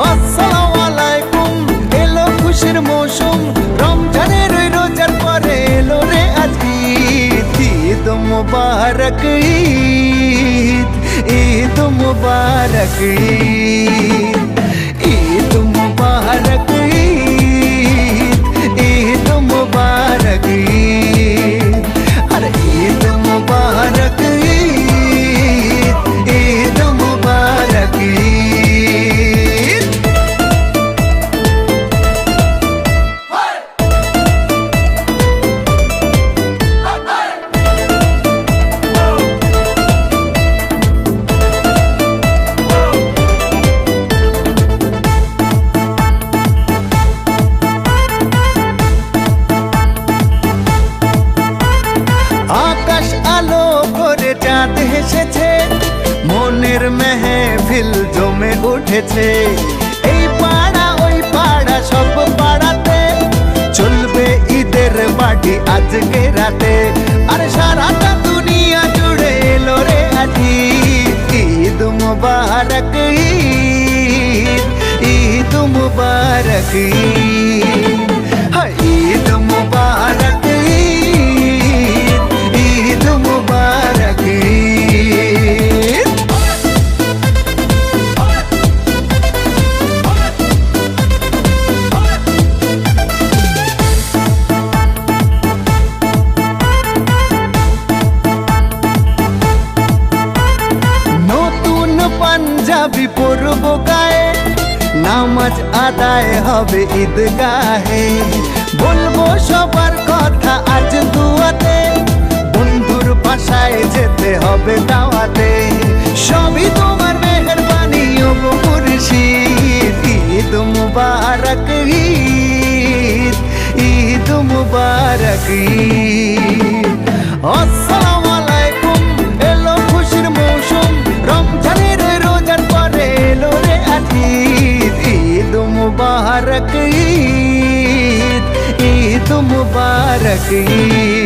আসসালামু আলাইকুম, এলো খুশির মৌসুম, রমজানের ওই রোজার পরে এলো রে আজ ঈদ। ঈদ মুবারক ঈদ, ঈদ মুবারক ঈদ, ঈদ মুবারক ঈদ, ঈদ মুবারক ঈদ, আরে ঈদ মুবারক ঈদ, ঈদ মুবারক ঈদ। আকাশ আলো করে চাঁদ হেসেছে, মনের মেহফিল জমে উঠেছে। এই পাড়া ওই পাড়া সব পাড়াতে চলবে ঈদের বাড়ি আজকে রাতে। আরে সারাটা দুনিয়া জুড়ে এলো রে আজ ঈদ। ঈদ মুবারক ঈদ, ঈদ মুবারক ঈদ, হায় ঈদ মুবারক ঈদ, ঈদ মুবারক ঈদ। নতুন পাঞ্জাবি পরব গায়ে, নামাজ আদায় হবে ঈদগাহে। বলবো সবার কথা আজ দুয়াতে, বন্ধুর বাসায় যেতে হবে দাওয়াতে। সবই তোমার মেহেরবানি ও গো মুর্শিদ। ঈদ মুবারক ঈদ, ঈদ মুবারক ঈদ। আসসালামু আলাইকুম, এলো খুশির মৌসুম, রমজানের রোজার পরে এলো রে আজ ঈদ। ঈদ মুবারক ঈদ, ঈদ মুবারক ঈদ।